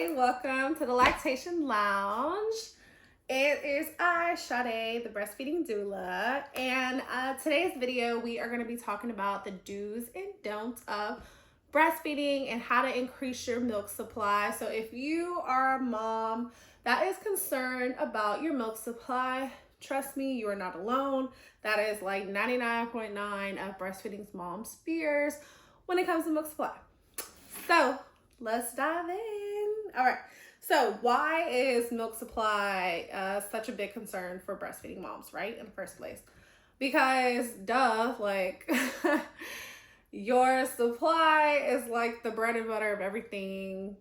Hi, welcome to the Lactation Lounge. It is I, Sade, the breastfeeding doula, and today's video we are going to be talking about the do's and don'ts of breastfeeding and how to increase your milk supply. So if you are a mom that is concerned about your milk supply, trust me, you are not alone. That is like 99.9 of breastfeeding moms' fears when it comes to milk supply. So let's dive in. All right. So why is milk supply such a big concern for breastfeeding moms, right? In the first place, because duh, like your supply is like the bread and butter of everything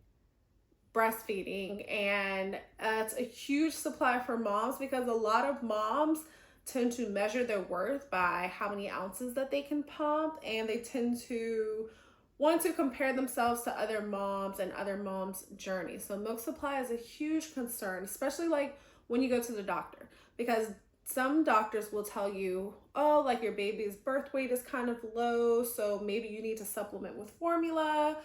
breastfeeding, and it's a huge supply for moms because a lot of moms tend to measure their worth by how many ounces that they can pump, and they tend to want to compare themselves to other moms and other moms' journeys. So milk supply is a huge concern, especially like when you go to the doctor, because some doctors will tell you, oh, like your baby's birth weight is kind of low, so maybe you need to supplement with formula,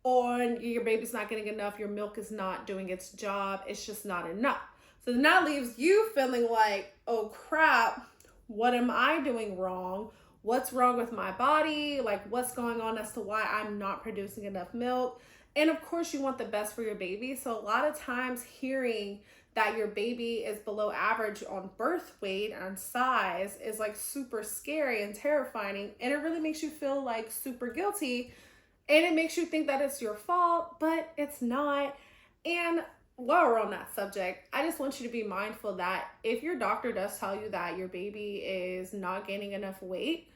or your baby's not getting enough, your milk is not doing its job, it's just not enough. So then that leaves you feeling like, oh crap, what am I doing wrong? What's wrong with my body? Like, what's going on as to why I'm not producing enough milk? And of course, you want the best for your baby. So a lot of times hearing that your baby is below average on birth weight and size is like super scary and terrifying. And it really makes you feel like super guilty. And it makes you think that it's your fault, but it's not. And while we're on that subject, I just want you to be mindful that if your doctor does tell you that your baby is not gaining enough weight,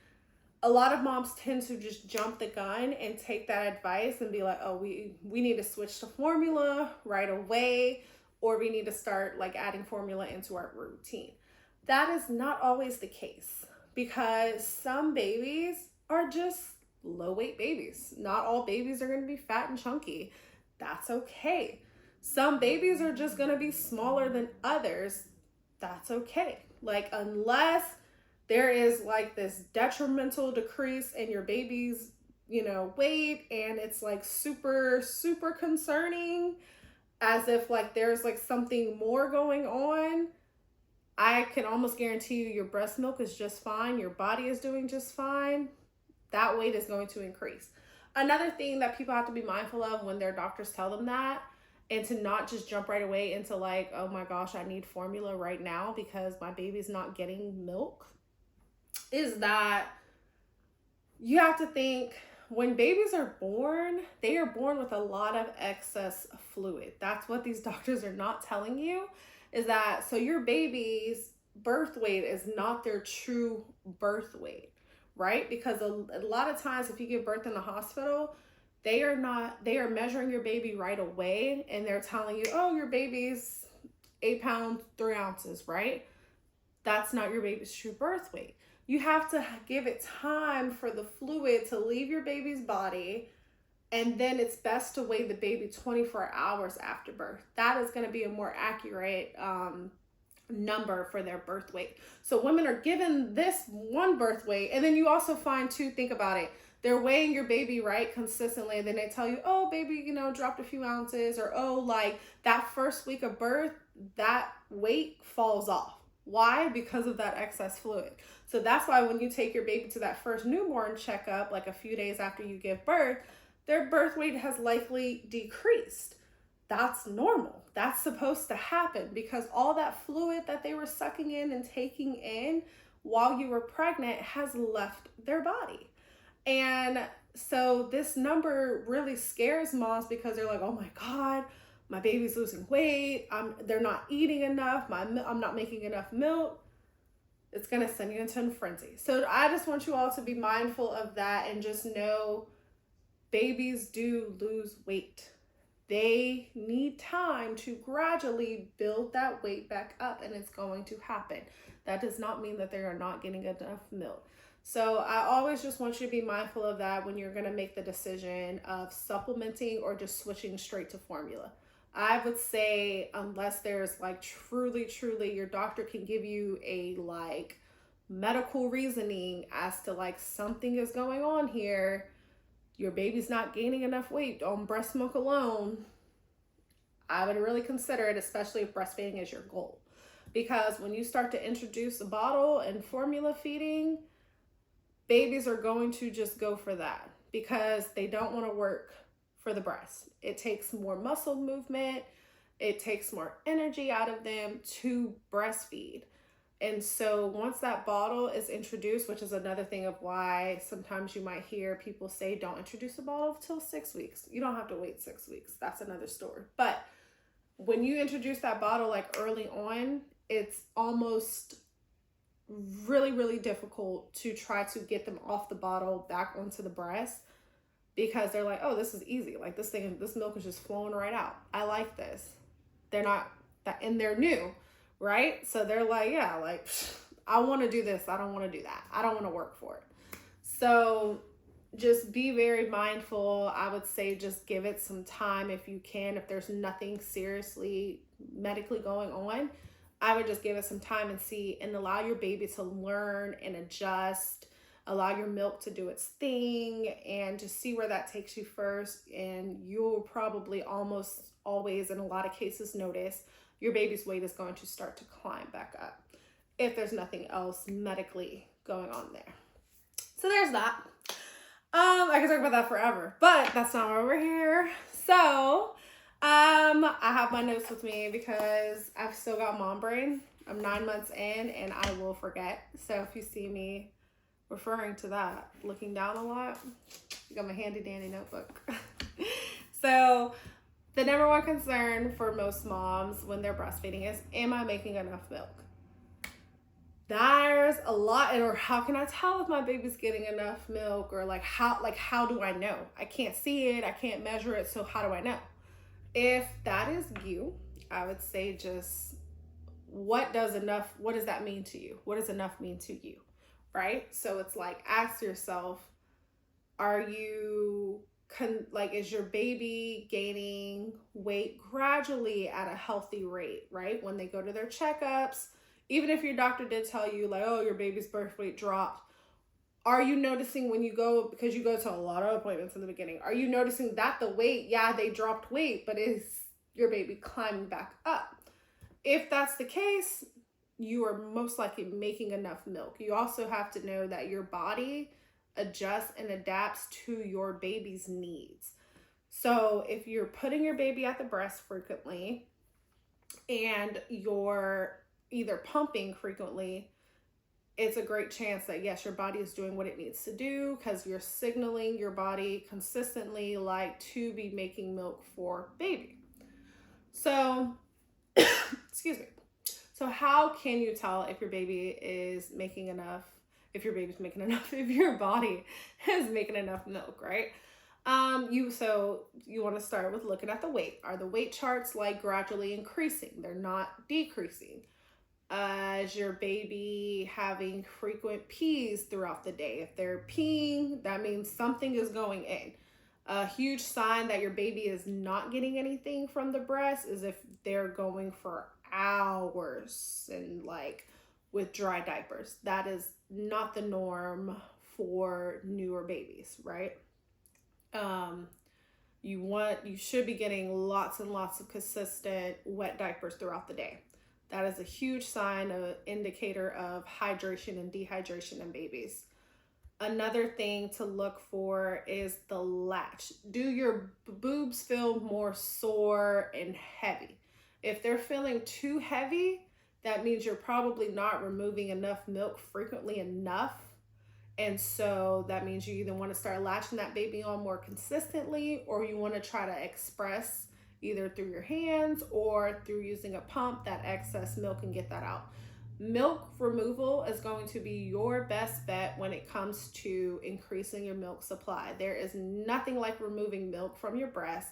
a lot of moms tend to just jump the gun and take that advice and be like, oh, we need to switch to formula right away, or we need to start like adding formula into our routine. That is not always the case, because some babies are just low weight babies. Not all babies are going to be fat and chunky. That's okay. Some babies are just going to be smaller than others. That's okay. Like, unless there is like this detrimental decrease in your baby's, weight, and it's like super, super concerning, as if like there's like something more going on, I can almost guarantee you your breast milk is just fine. Your body is doing just fine. That weight is going to increase. Another thing that people have to be mindful of when their doctors tell them that, and to not just jump right away into like, oh my gosh, I need formula right now because my baby's not getting milk, is that you have to think when babies are born, they are born with a lot of excess fluid. That's what these doctors are not telling you, is that so your baby's birth weight is not their true birth weight, right? Because a lot of times if you give birth in the hospital, they are measuring your baby right away, and they're telling you, oh, your baby's 8 pounds, 3 ounces, right? That's not your baby's true birth weight. You have to give it time for the fluid to leave your baby's body, and then it's best to weigh the baby 24 hours after birth. That is going to be a more accurate number for their birth weight. So women are given this one birth weight, and then you also find too, think about it, they're weighing your baby right consistently, and then they tell you, oh, baby, dropped a few ounces, or oh, like that first week of birth, that weight falls off. Why? Because of that excess fluid. So that's why when you take your baby to that first newborn checkup, like a few days after you give birth, their birth weight has likely decreased. That's normal. That's supposed to happen because all that fluid that they were sucking in and taking in while you were pregnant has left their body. And so this number really scares moms because they're like, oh my God, my baby's losing weight. They're not eating enough. I'm not making enough milk. It's going to send you into a frenzy. So I just want you all to be mindful of that and just know babies do lose weight. They need time to gradually build that weight back up, and it's going to happen. That does not mean that they are not getting enough milk. So I always just want you to be mindful of that when you're going to make the decision of supplementing or just switching straight to formula. I would say unless there's like truly your doctor can give you a like medical reasoning as to like something is going on here, your baby's not gaining enough weight on breast milk alone, I would really consider it, especially if breastfeeding is your goal. Because when you start to introduce a bottle and formula feeding, babies are going to just go for that because they don't want to work for the breast. It takes more muscle movement, it takes more energy out of them to breastfeed. And so once that bottle is introduced, which is another thing of why sometimes you might hear people say don't introduce a bottle till 6 weeks. You don't have to wait 6 weeks. That's another story. But when you introduce that bottle like early on, it's almost really, really difficult to try to get them off the bottle back onto the breast because they're like, oh, this is easy. Like this milk is just flowing right out. I like this. They're not that, and they're new, right? So they're like, yeah, like I want to do this. I don't want to do that. I don't want to work for it. So just be very mindful. I would say just give it some time if you can. If there's nothing seriously medically going on, I would just give it some time and see, and allow your baby to learn and adjust, allow your milk to do its thing, and just see where that takes you first. And you'll probably almost always, in a lot of cases, notice your baby's weight is going to start to climb back up if there's nothing else medically going on there. So there's that. I could talk about that forever, but that's not why we're here. So I have my notes with me because I've still got mom brain. I'm 9 months in and I will forget. So if you see me referring to that, looking down a lot, I got my handy dandy notebook. So the number one concern for most moms when they're breastfeeding is, am I making enough milk? There's a lot, or how can I tell if my baby's getting enough milk, or how do I know? I can't see it, I can't measure it, so how do I know? If that is you, I would say just what does that mean to you? What does enough mean to you, right? So it's like, ask yourself, is your baby gaining weight gradually at a healthy rate, right? When they go to their checkups, even if your doctor did tell you like, oh, your baby's birth weight dropped, are you noticing when you go, because you go to a lot of appointments in the beginning, are you noticing that the weight, yeah, they dropped weight, but is your baby climbing back up? If that's the case, you are most likely making enough milk. You also have to know that your body adjusts and adapts to your baby's needs. So if you're putting your baby at the breast frequently and you're either pumping frequently, it's a great chance that yes, your body is doing what it needs to do, because you're signaling your body consistently like to be making milk for baby. So excuse me. So how can you tell if your baby is making enough, if your baby's making enough, if your body is making enough milk, right? You want to start with looking at the weight. Are the weight charts like gradually increasing? They're not decreasing. Is your baby having frequent pees throughout the day? If they're peeing, that means something is going in. A huge sign that your baby is not getting anything from the breast is if they're going for hours and like with dry diapers. That is not the norm for newer babies, right? You should be getting lots and lots of consistent wet diapers throughout the day. That is a huge sign, an indicator of hydration and dehydration in babies. Another thing to look for is the latch. Do your boobs feel more sore and heavy? If they're feeling too heavy, that means you're probably not removing enough milk frequently enough. And so that means you either want to start latching that baby on more consistently, or you want to try to express either through your hands or through using a pump that excess milk and get that out. Milk removal is going to be your best bet when it comes to increasing your milk supply. There is nothing like removing milk from your breast.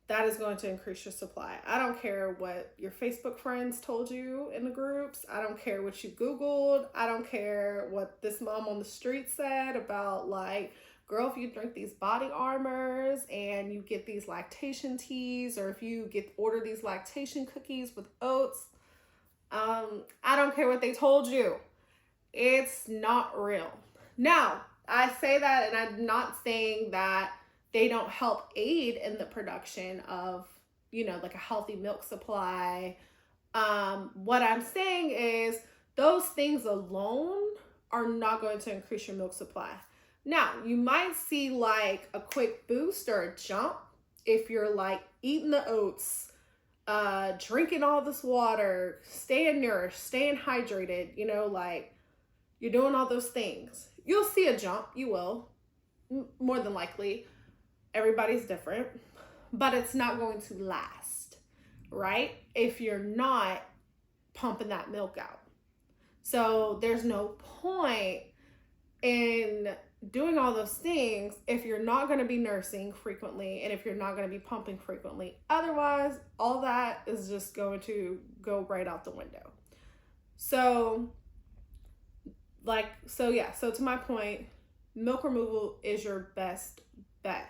That is going to increase your supply. I don't care what your Facebook friends told you in the groups. I don't care what you Googled. I don't care what this mom on the street said about like, girl, if you drink these body armors and you get these lactation teas, or if you order these lactation cookies with oats, I don't care what they told you. It's not real. Now, I say that and I'm not saying that they don't help aid in the production of like a healthy milk supply. What I'm saying is those things alone are not going to increase your milk supply. Now, you might see like a quick boost or a jump if you're like eating the oats, drinking all this water, staying nourished, staying hydrated, like you're doing all those things. You'll see a jump, you will, more than likely. Everybody's different, but it's not going to last, right? If you're not pumping that milk out. So there's no point in doing all those things if you're not going to be nursing frequently and if you're not going to be pumping frequently. Otherwise, all that is just going to go right out the window. So to my point, milk removal is your best bet.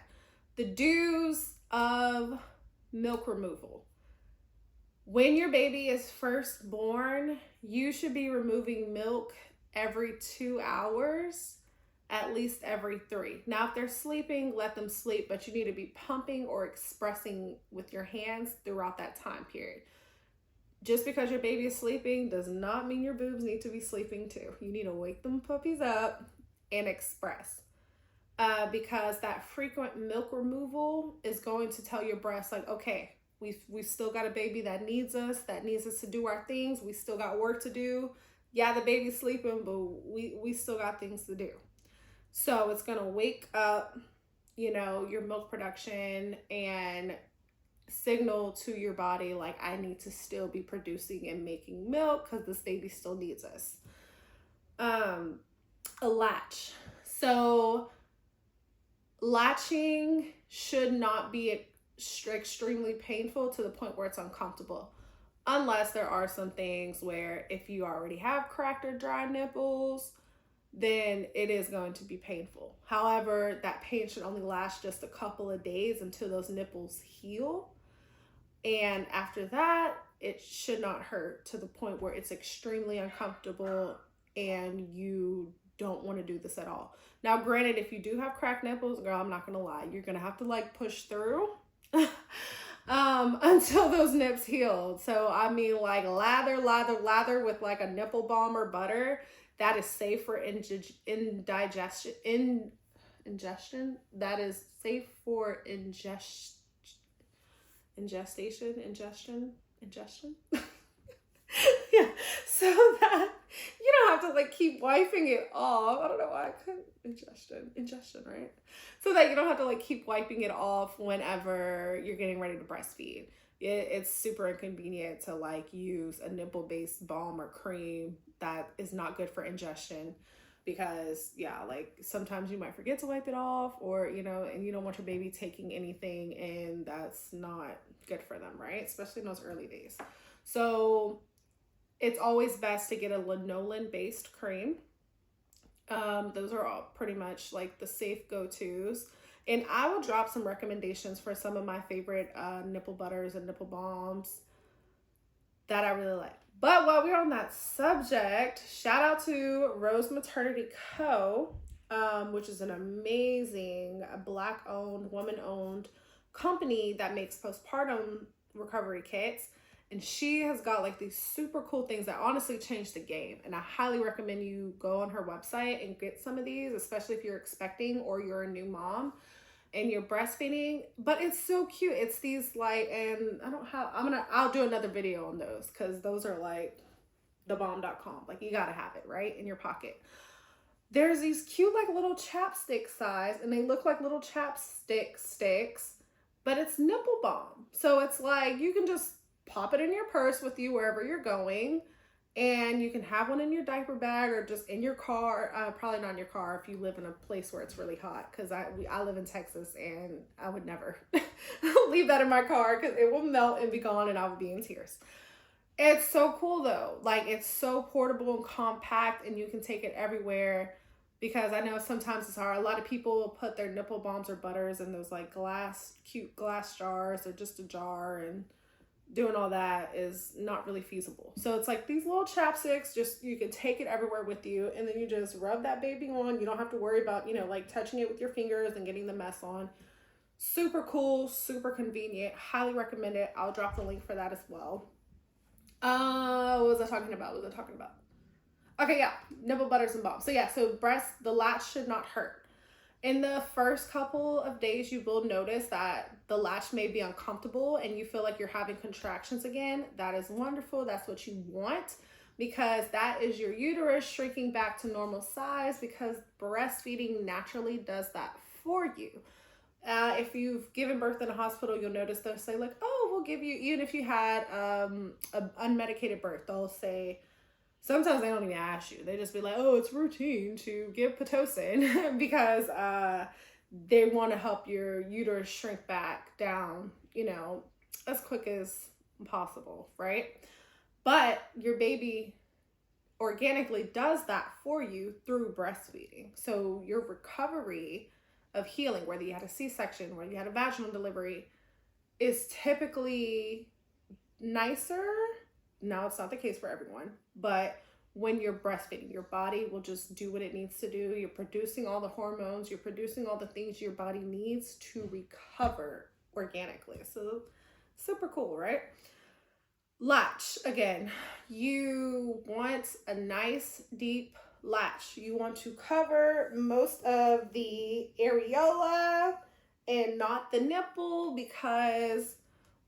The do's of milk removal. When your baby is first born, you should be removing milk every 2 hours, at least every 3. Now, if they're sleeping, let them sleep, but you need to be pumping or expressing with your hands throughout that time period. Just because your baby is sleeping does not mean your boobs need to be sleeping too. You need to wake them puppies up and express. Because that frequent milk removal is going to tell your breast, like, okay, we've still got a baby that needs us to do our things. We still got work to do. Yeah, the baby's sleeping, but we still got things to do. So it's gonna wake up, your milk production and signal to your body, like, I need to still be producing and making milk because this baby still needs us. A latch. So latching should not be extremely painful to the point where it's uncomfortable, unless there are some things where if you already have cracked or dry nipples, then it is going to be painful. However, that pain should only last just a couple of days until those nipples heal. And after that, it should not hurt to the point where it's extremely uncomfortable and you don't want to do this at all. Now, granted, if you do have cracked nipples, girl, I'm not going to lie, you're going to have to like push through until those nips heal. So, I mean, like lather with like a nipple balm or butter. That is safe for ingestion. That is safe for ingestion. Yeah, so that you don't have to like keep wiping it off. I don't know why I couldn't. Ingestion, right? So that you don't have to like keep wiping it off whenever you're getting ready to breastfeed. It's super inconvenient to like use a nipple-based balm or cream that is not good for ingestion, because like sometimes you might forget to wipe it off, or and you don't want your baby taking anything, and that's not good for them, right? Especially in those early days. So it's always best to get a lanolin-based cream. Those are all pretty much like the safe go-tos. And I will drop some recommendations for some of my favorite nipple butters and nipple balms that I really like. But while we're on that subject, shout out to Rose Maternity Co., which is an amazing Black-owned, woman-owned company that makes postpartum recovery kits. And she has got like these super cool things that honestly changed the game. And I highly recommend you go on her website and get some of these, especially if you're expecting or you're a new mom and you're breastfeeding. But it's so cute. It's these like, and I'll do another video on those, because those are like thebomb.com. Like, you gotta have it right in your pocket. There's these cute like little chapstick size, and they look like little chapstick sticks, but it's nipple balm. So it's like you can just pop it in your purse with you wherever you're going, and you can have one in your diaper bag or just in your car. Probably not in your car if you live in a place where it's really hot, because I live in Texas and I would never leave that in my car because it will melt and be gone and I would be in tears. It's so cool though. Like, it's so portable and compact, and you can take it everywhere, because I know sometimes it's hard. A lot of people put their nipple balms or butters in those like cute glass jars, or just a jar, and doing all that is not really feasible. So it's like these little chapsticks, just you can take it everywhere with you, and then you just rub that baby on. You don't have to worry about like touching it with your fingers and getting the mess on. Super cool, super convenient. Highly recommend it. I'll drop the link for that as well. What was I talking about? What was I talking about? Okay, yeah, nipple butters and balms. So yeah, so the latch should not hurt. In the first couple of days, you will notice that the latch may be uncomfortable and you feel like you're having contractions again. That is wonderful. That's what you want, because that is your uterus shrinking back to normal size, because breastfeeding naturally does that for you. If you've given birth in a hospital, you'll notice they'll say like, oh, we'll give you, even if you had an unmedicated birth, they'll say, sometimes they don't even ask you. They just be like, oh, it's routine to give Pitocin because they want to help your uterus shrink back down, as quick as possible, right? But your baby organically does that for you through breastfeeding. So your recovery of healing, whether you had a C-section, whether you had a vaginal delivery, is typically nicer. Now, it's not the case for everyone, but when you're breastfeeding, your body will just do what it needs to do. You're producing all the hormones, you're producing all the things your body needs to recover organically. So super cool, right? Latch, again, you want a nice deep latch. You want to cover most of the areola and not the nipple, because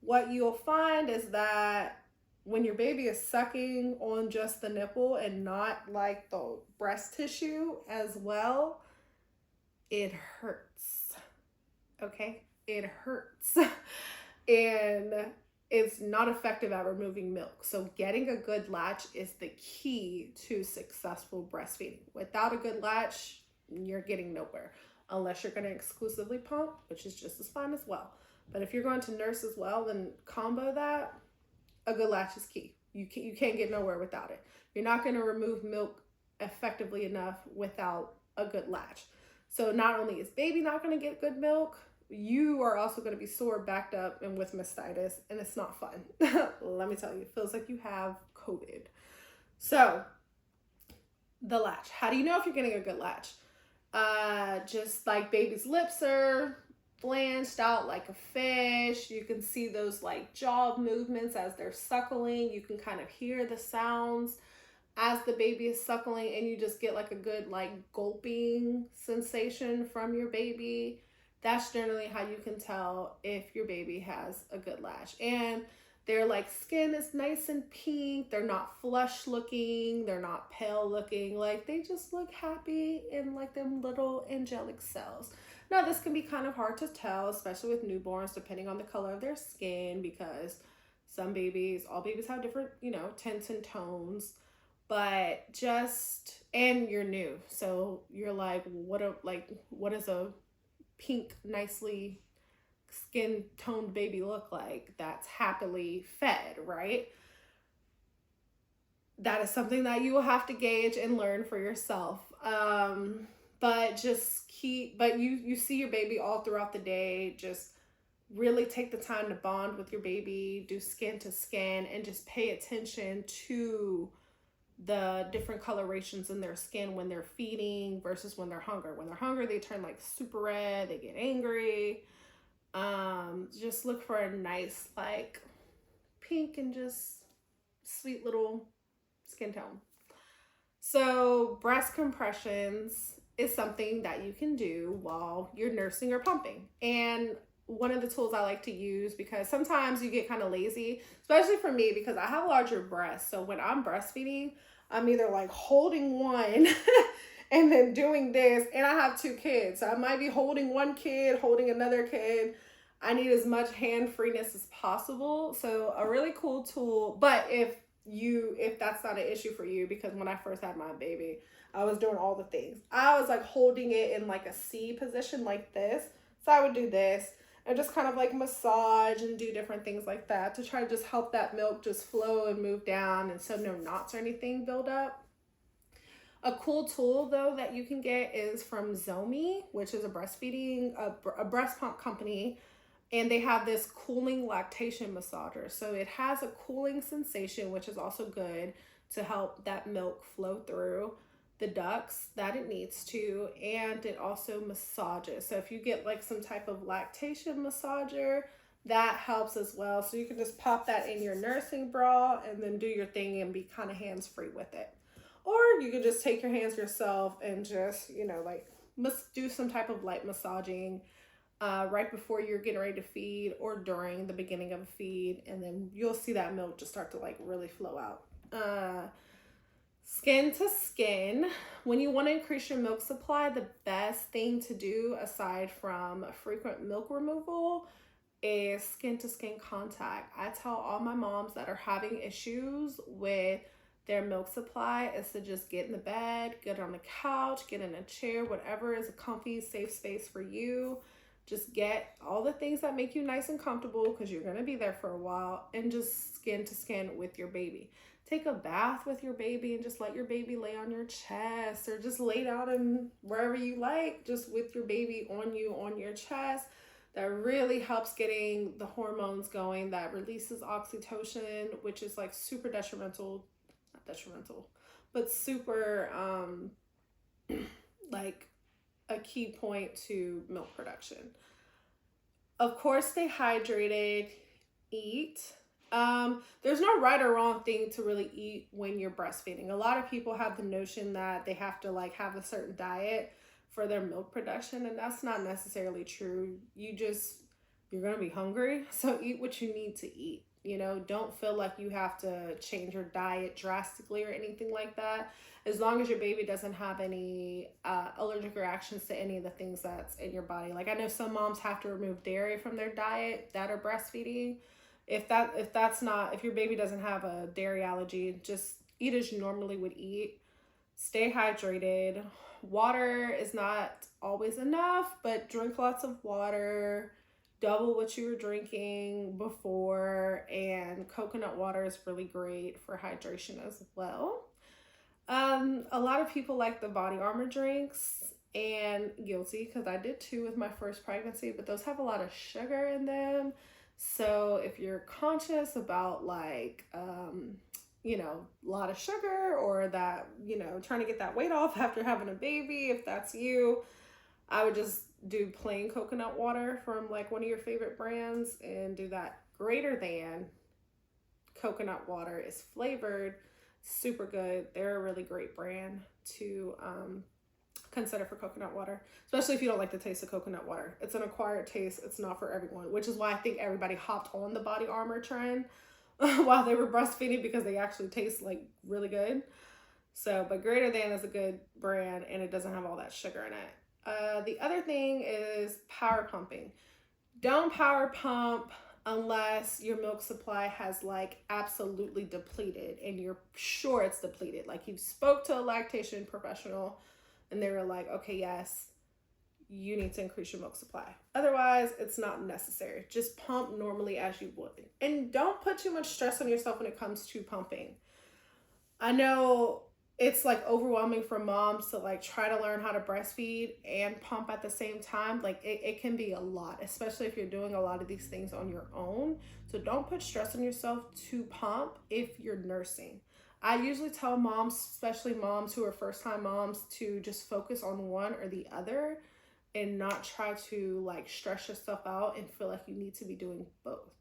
what you'll find is that when your baby is sucking on just the nipple and not like the breast tissue as well, it hurts. Okay? It hurts. And it's not effective at removing milk. So getting a good latch is the key to successful breastfeeding. Without a good latch, you're getting nowhere, unless you're going to exclusively pump, which is just as fine as well. But if you're going to nurse as well, then combo that. A good latch is key. You can't get nowhere without it. You're not going to remove milk effectively enough without a good latch. So not only is baby not going to get good milk, you are also going to be sore, backed up, and with mastitis, and it's not fun. Let me tell you, it feels like you have COVID. So the latch. How do you know if you're getting a good latch? Just like baby's lips are blanched out like a fish. You can see those like jaw movements as they're suckling. You can kind of hear the sounds as the baby is suckling, and you just get like a good like gulping sensation from your baby. That's generally how you can tell if your baby has a good latch. And their like skin is nice and pink. They're not flush looking. They're not pale looking. Like they just look happy and like them little angelic cells. Now, this can be kind of hard to tell, especially with newborns, depending on the color of their skin, because some babies, all babies have different, tints and tones. But and you're new. So you're like, what is a pink, nicely skin toned baby look like that's happily fed, right? That is something that you will have to gauge and learn for yourself. But you see your baby all throughout the day. Just really take the time to bond with your baby, do skin to skin, and just pay attention to the different colorations in their skin when they're feeding versus when they're hungry. When they're hungry, they turn like super red, they get angry. Just look for a nice like pink and just sweet little skin tone. So breast compressions is something that you can do while you're nursing or pumping. And one of the tools I like to use, because sometimes you get kind of lazy, especially for me, because I have larger breasts. So when I'm breastfeeding, I'm either like holding one and then doing this, and I have 2 kids. So I might be holding one kid, holding another kid. I need as much hand freeness as possible. So a really cool tool, but if that's not an issue for you, because when I first had my baby, I was doing all the things. I was like holding it in like a C position like this. So I would do this and just kind of like massage and do different things like that to try to just help that milk just flow and move down, and so no knots or anything build up. A cool tool though that you can get is from Zomi, which is a breast pump company. And they have this cooling lactation massager. So it has a cooling sensation, which is also good to help that milk flow through. the ducts that it needs to, and it also massages. So if you get like some type of lactation massager, that helps as well. So you can just pop that in your nursing bra and then do your thing and be kind of hands-free with it. Or you can just take your hands yourself and just, you know, like do some type of light massaging right before you're getting ready to feed or during the beginning of a feed, and then you'll see that milk just start to like really flow out. Skin to skin, when you want to increase your milk supply, the best thing to do aside from frequent milk removal is skin to skin contact. I tell all my moms that are having issues with their milk supply is to just get in the bed, get on the couch, get in a chair, whatever is a comfy, safe space for you. Just get all the things that make you nice and comfortable because you're going to be there for a while, and just skin to skin with your baby. Take a bath with your baby and just let your baby lay on your chest, or just lay down in wherever you like, just with your baby on you, on your chest. That really helps getting the hormones going. That releases oxytocin, which is like super detrimental, not detrimental, but super like a key point to milk production. Of course, stay hydrated, eat. There's no right or wrong thing to really eat when you're breastfeeding. A lot of people have the notion that they have to like have a certain diet for their milk production, and that's not necessarily true. You're gonna be hungry, so eat what you need to eat. You know, don't feel like you have to change your diet drastically or anything like that. As long as your baby doesn't have any allergic reactions to any of the things that's in your body. Like, I know some moms have to remove dairy from their diet that are breastfeeding. If your baby doesn't have a dairy allergy, just eat as you normally would eat. Stay hydrated. Water is not always enough, but drink lots of water. Double what you were drinking before, and coconut water is really great for hydration as well. A lot of people like the Body Armor drinks, and guilty because I did too with my first pregnancy, but those have a lot of sugar in them. So if you're conscious about like, you know, a lot of sugar, or that, you know, trying to get that weight off after having a baby, if that's you, I would just do plain coconut water from like one of your favorite brands and do that. Greater Than coconut water is flavored, super good. They're a really great brand to consider for coconut water, especially if you don't like the taste of coconut water. It's an acquired taste. It's not for everyone, which is why I think everybody hopped on the Body Armor trend while they were breastfeeding, because they actually taste like really good. So, but Greater Than is a good brand, and it doesn't have all that sugar in it. The other thing is power pumping. Don't power pump unless your milk supply has like absolutely depleted and you're sure it's depleted. Like, you spoke to a lactation professional and they were like, okay, yes, you need to increase your milk supply. Otherwise, it's not necessary. Just pump normally as you would. And don't put too much stress on yourself when it comes to pumping. I know it's like overwhelming for moms to like try to learn how to breastfeed and pump at the same time. Like, it can be a lot, especially if you're doing a lot of these things on your own. So don't put stress on yourself to pump if you're nursing. I usually tell moms, especially moms who are first-time moms, to just focus on one or the other and not try to like stress yourself out and feel like you need to be doing both.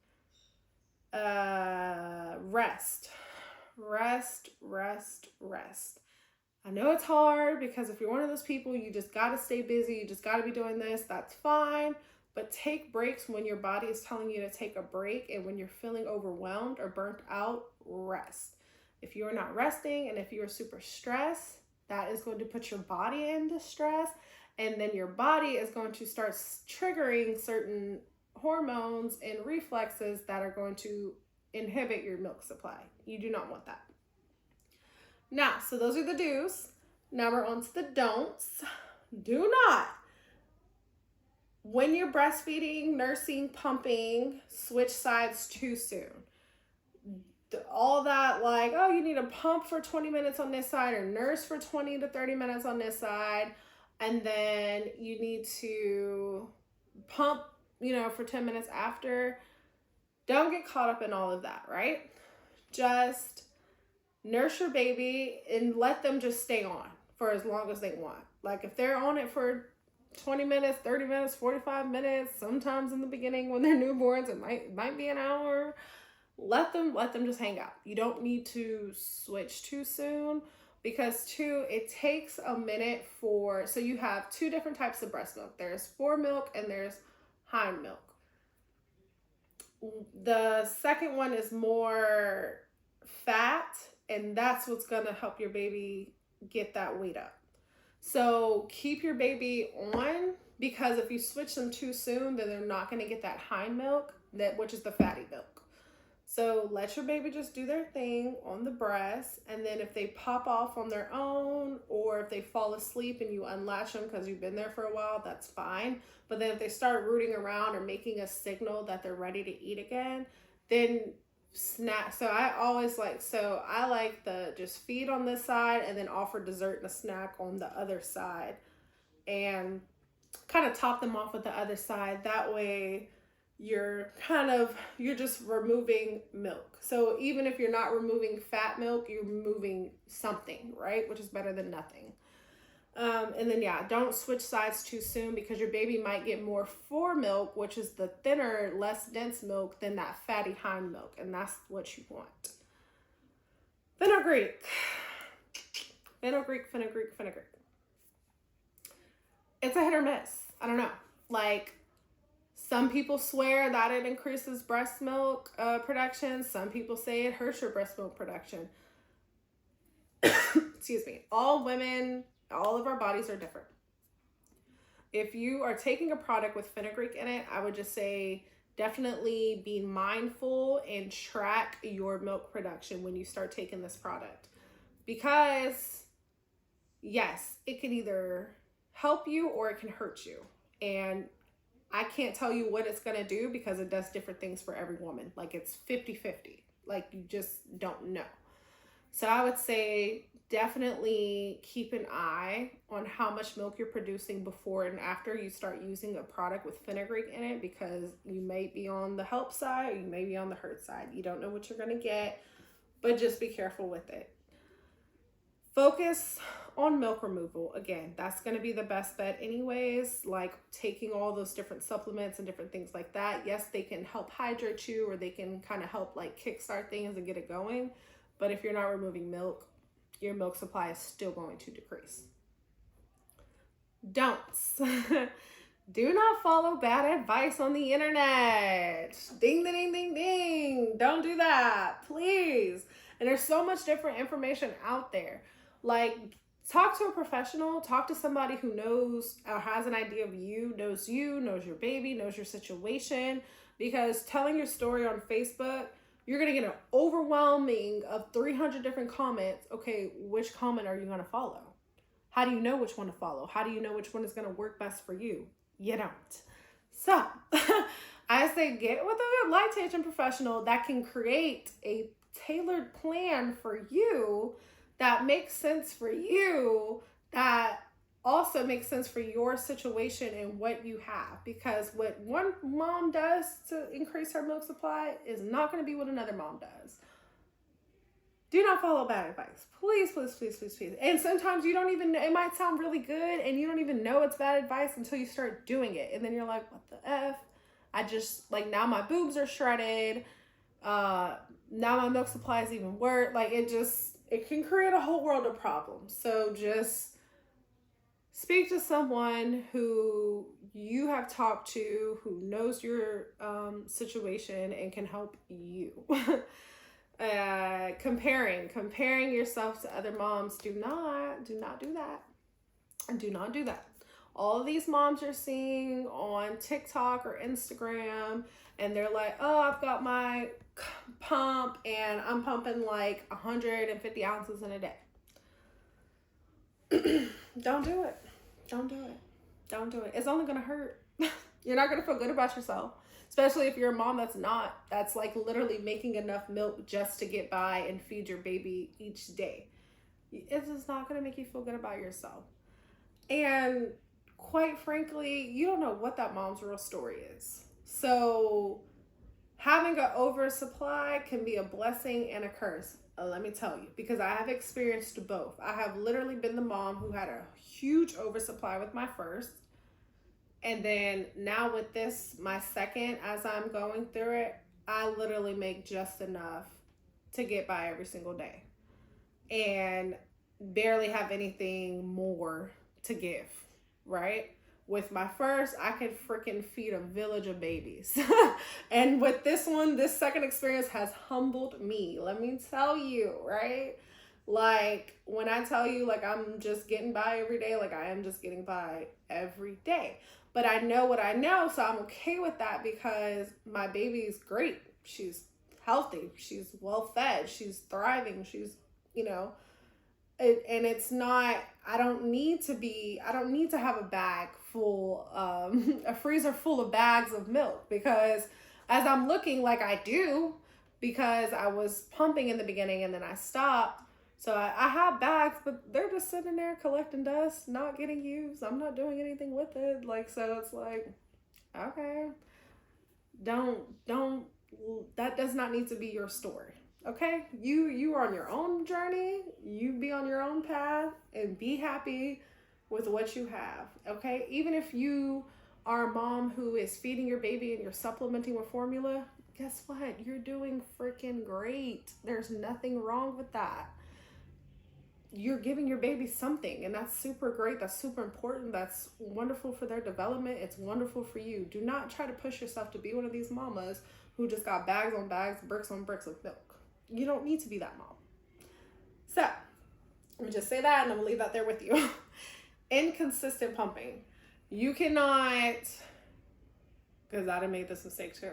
Rest. I know it's hard, because if you're one of those people, you just got to stay busy, you just got to be doing this, that's fine. But take breaks when your body is telling you to take a break, and when you're feeling overwhelmed or burnt out, rest. If you're not resting and if you're super stressed, that is going to put your body into stress, and then your body is going to start triggering certain hormones and reflexes that are going to inhibit your milk supply. You do not want that. Now, so those are the do's. Now we're on to the don'ts. Do not, when you're breastfeeding, nursing, pumping, switch sides too soon. All that like, oh, you need to pump for 20 minutes on this side or nurse for 20 to 30 minutes on this side, and then you need to pump, you know, for 10 minutes after. Don't get caught up in all of that, right? Just nurse your baby and let them just stay on for as long as they want. Like if they're on it for 20 minutes, 30 minutes, 45 minutes, sometimes in the beginning when they're newborns, it might be an hour. Let them just hang out. You don't need to switch too soon, because too, it takes a minute so you have two different types of breast milk. There's fore milk and there's hind milk. The second one is more fat, and that's what's gonna help your baby get that weight up. So keep your baby on, because if you switch them too soon, then they're not gonna get that hind milk, which is the fatty milk. So let your baby just do their thing on the breast, and then if they pop off on their own, or if they fall asleep and you unlatch them because you've been there for a while, that's fine. But then if they start rooting around or making a signal that they're ready to eat again, then snack. So I like the just feed on this side and then offer dessert and a snack on the other side, and kind of top them off with the other side. That way you're just removing milk. So even if you're not removing fat milk, you're removing something, right? Which is better than nothing. And then don't switch sides too soon, because your baby might get more fore milk, which is the thinner, less dense milk, than that fatty hind milk, and that's what you want. Fenugreek. It's a hit or miss. I don't know. Like, some people swear that it increases breast milk production. Some people say it hurts your breast milk production. Excuse me. All women, all of our bodies are different. If you are taking a product with fenugreek in it, I would just say definitely be mindful and track your milk production when you start taking this product. Because yes, it can either help you or it can hurt you. And I can't tell you what it's going to do, because it does different things for every woman. Like, it's 50-50. Like, you just don't know. So I would say definitely keep an eye on how much milk you're producing before and after you start using a product with fenugreek in it, because you may be on the help side or you may be on the hurt side. You don't know what you're going to get, but just be careful with it. Focus on milk removal. Again, that's going to be the best bet anyways, like taking all those different supplements and different things like that. Yes, they can help hydrate you, or they can kind of help like kickstart things and get it going. But if you're not removing milk, your milk supply is still going to decrease. Don'ts. Do not follow bad advice on the internet. Ding, ding, ding, ding, ding. Don't do that, please. And there's so much different information out there. Like, talk to a professional, talk to somebody who knows or has an idea of you, knows your baby, knows your situation, because telling your story on Facebook, you're going to get an overwhelming of 300 different comments. Okay, which comment are you going to follow? How do you know which one to follow? How do you know which one is going to work best for you? You don't. So I say get with a lactation professional that can create a tailored plan for you that makes sense for you, that also makes sense for your situation and what you have. Because what one mom does to increase her milk supply is not going to be what another mom does. Do not follow bad advice. Please, please, please, please, please. And sometimes you don't even know, it might sound really good and you don't even know it's bad advice until you start doing it. And then you're like, what the F? I just, like, now my boobs are shredded. Now my milk supply is even worse. Like, it can create a whole world of problems. So just speak to someone who you have talked to, who knows your situation and can help you. Comparing yourself to other moms, do not do that. Do not do that. All of these moms you're seeing on TikTok or Instagram, and they're like, oh, I've got my pump and I'm pumping like 150 ounces in a day. Don't do it. Don't do it. Don't do it. It's only going to hurt. You're not going to feel good about yourself, especially if you're a mom that's like literally making enough milk just to get by and feed your baby each day. It's just not going to make you feel good about yourself. And quite frankly, you don't know what that mom's real story is. So having an oversupply can be a blessing and a curse. let me tell you, because I have experienced both. I have literally been the mom who had a huge oversupply with my first. And then now with this, my second, as I'm going through it, I literally make just enough to get by every single day and barely have anything more to give, right? With my first, I could freaking feed a village of babies. And with this one, this second experience has humbled me. Let me tell you, right? Like, when I tell you, like, I'm just getting by every day, like, I am just getting by every day. But I know what I know, so I'm okay with that because my baby's great. She's healthy. She's well fed. She's thriving. She's, you know, and it's not, I don't need to have a bag full, a freezer full of bags of milk, because as I'm looking, like I do, because I was pumping in the beginning and then I stopped. So I have bags, but they're just sitting there collecting dust, not getting used. I'm not doing anything with it. Like, so it's like, okay, don't, that does not need to be your story. Okay, you are on your own journey. You be on your own path and be happy with what you have. Okay, even if you are a mom who is feeding your baby and you're supplementing with formula, guess what? You're doing freaking great. There's nothing wrong with that. You're giving your baby something, and that's super great. That's super important. That's wonderful for their development. It's wonderful for you. Do not try to push yourself to be one of these mamas who just got bags on bags, bricks on bricks of milk. You don't need to be that mom. So, let me just say that, and I'm gonna leave that there with you. Inconsistent pumping. You cannot, because I done made this mistake too.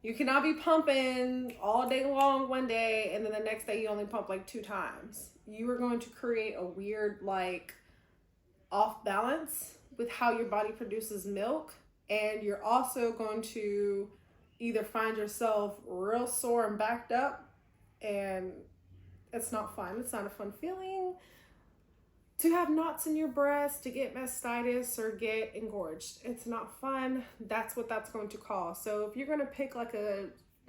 You cannot be pumping all day long one day, and then the next day you only pump like 2 times. You are going to create a weird, like, off balance with how your body produces milk, and you're also going to either find yourself real sore and backed up, and it's not fun. It's not a fun feeling to have knots in your breast, to get mastitis or get engorged. It's not fun. That's what that's going to cause. So if you're going to pick like a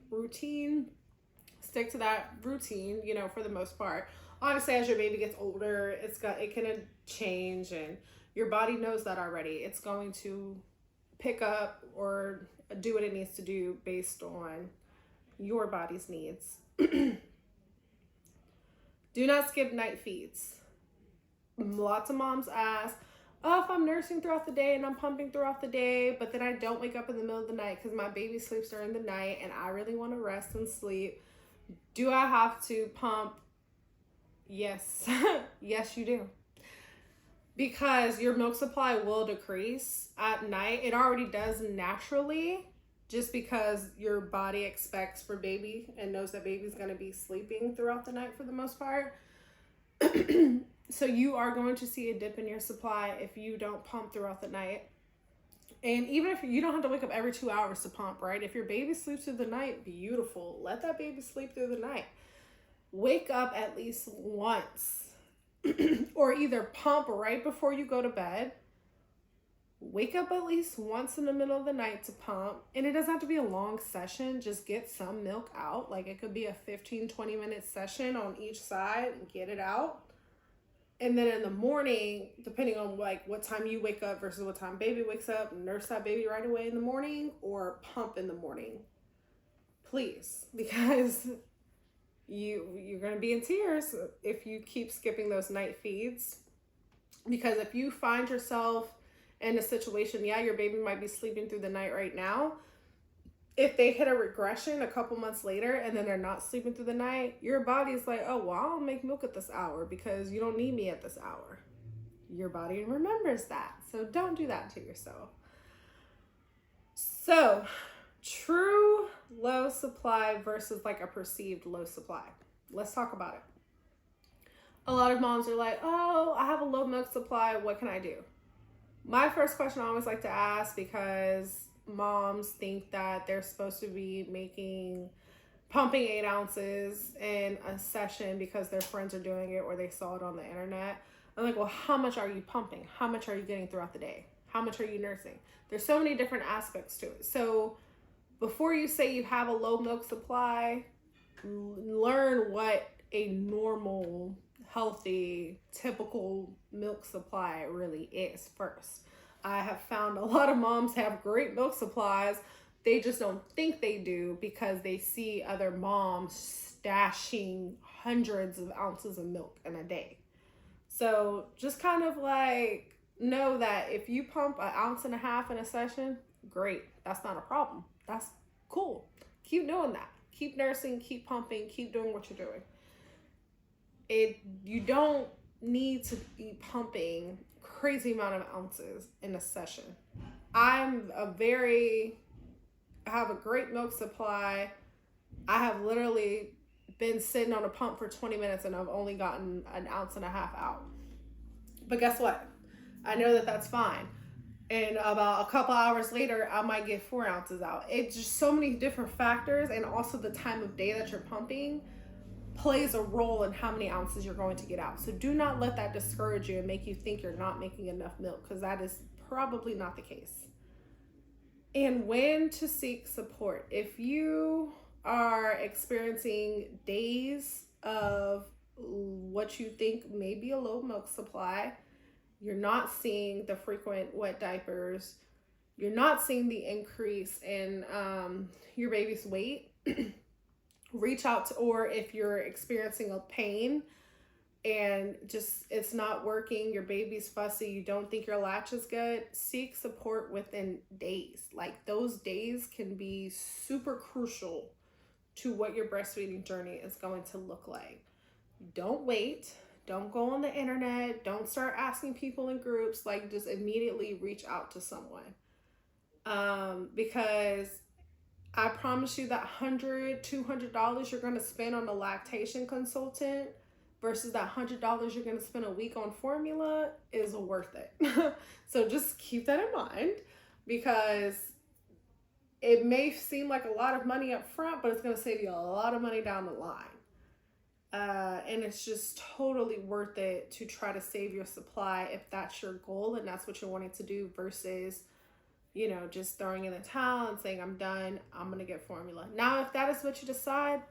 routine, stick to that routine, you know, for the most part. Obviously, as your baby gets older, it can change, and your body knows that already. It's going to pick up or do what it needs to do based on your body's needs. Do not skip night feeds. Lots of moms ask, oh, if I'm nursing throughout the day and I'm pumping throughout the day, but then I don't wake up in the middle of the night because my baby sleeps during the night and I really want to rest and sleep, do I have to pump? Yes. Yes, you do. Because your milk supply will decrease at night. It already does naturally, just because your body expects for baby and knows that baby's going to be sleeping throughout the night for the most part. So you are going to see a dip in your supply if you don't pump throughout the night. And even if you don't have to wake up every 2 hours to pump, right? If your baby sleeps through the night, beautiful. Let that baby sleep through the night. Wake up at least once or either pump right before you go to bed. Wake up at least once in the middle of the night to pump. And it doesn't have to be a long session. Just get some milk out. Like, it could be a 15-20 minute session on each side and get it out. And then in the morning, depending on like what time you wake up versus what time baby wakes up, nurse that baby right away in the morning or pump in the morning. Please, because you're going to be in tears if you keep skipping those night feeds. Because if you find yourself in a situation, yeah, your baby might be sleeping through the night right now. If they hit a regression a couple months later and then they're not sleeping through the night, your body's like, oh, well, I'll make milk at this hour because you don't need me at this hour. Your body remembers that. So don't do that to yourself. So true low supply versus like a perceived low supply. Let's talk about it. A lot of moms are like, oh, I have a low milk supply. What can I do? My first question I always like to ask, because moms think that they're supposed to be pumping 8 ounces in a session because their friends are doing it or they saw it on the internet. I'm like, well, how much are you pumping? How much are you getting throughout the day? How much are you nursing? There's so many different aspects to it. So before you say you have a low milk supply, learn what a normal, healthy, typical milk supply really is first. I have found a lot of moms have great milk supplies. They just don't think they do because they see other moms stashing hundreds of ounces of milk in a day. So just kind of like know that if you pump an ounce and a half in a session, great. That's not a problem. That's cool. Keep doing that. Keep nursing, keep pumping, keep doing what you're doing. You don't need to be pumping crazy amount of ounces in a session. I have a great milk supply. I have literally been sitting on a pump for 20 minutes and I've only gotten an ounce and a half out. But guess what? I know that that's fine. And about a couple hours later, I might get 4 ounces out. It's just so many different factors, and also the time of day that you're pumping plays a role in how many ounces you're going to get out. So do not let that discourage you and make you think you're not making enough milk, because that is probably not the case. And when to seek support. If you are experiencing days of what you think may be a low milk supply, you're not seeing the frequent wet diapers, you're not seeing the increase in your baby's weight, reach out to, or if you're experiencing a pain and just it's not working, your baby's fussy, you don't think your latch is good, seek support within days. Like, those days can be super crucial to what your breastfeeding journey is going to look like. Don't wait. Don't go on the internet. Don't start asking people in groups. Like, just immediately reach out to someone. Because I promise you that $100, $200 you're going to spend on a lactation consultant versus that $100 you're going to spend a week on formula is worth it. So just keep that in mind, because it may seem like a lot of money up front, but it's going to save you a lot of money down the line. And it's just totally worth it to try to save your supply if that's your goal and that's what you're wanting to do, versus, you know, just throwing in the towel and saying, I'm done, I'm going to get formula. Now, if that is what you decide,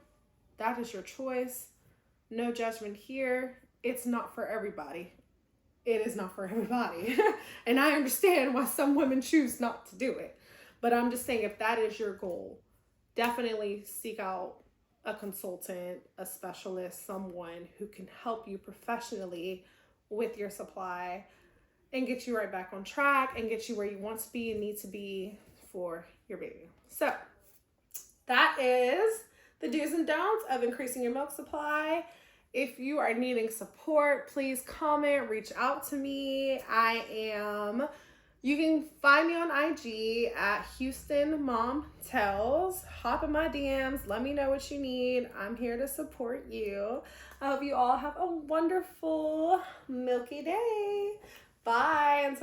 that is your choice. No judgment here. It's not for everybody. It is not for everybody. And I understand why some women choose not to do it. But I'm just saying, if that is your goal, definitely seek out a consultant, a specialist, someone who can help you professionally with your supply and get you right back on track and get you where you want to be and need to be for your baby. So that is the do's and don'ts of increasing your milk supply. If you are needing support, please comment, reach out to me. You can find me on IG at Houston Mom Tells. Hop in my DMs. Let me know what you need. I'm here to support you. I hope you all have a wonderful milky day. Bye. Until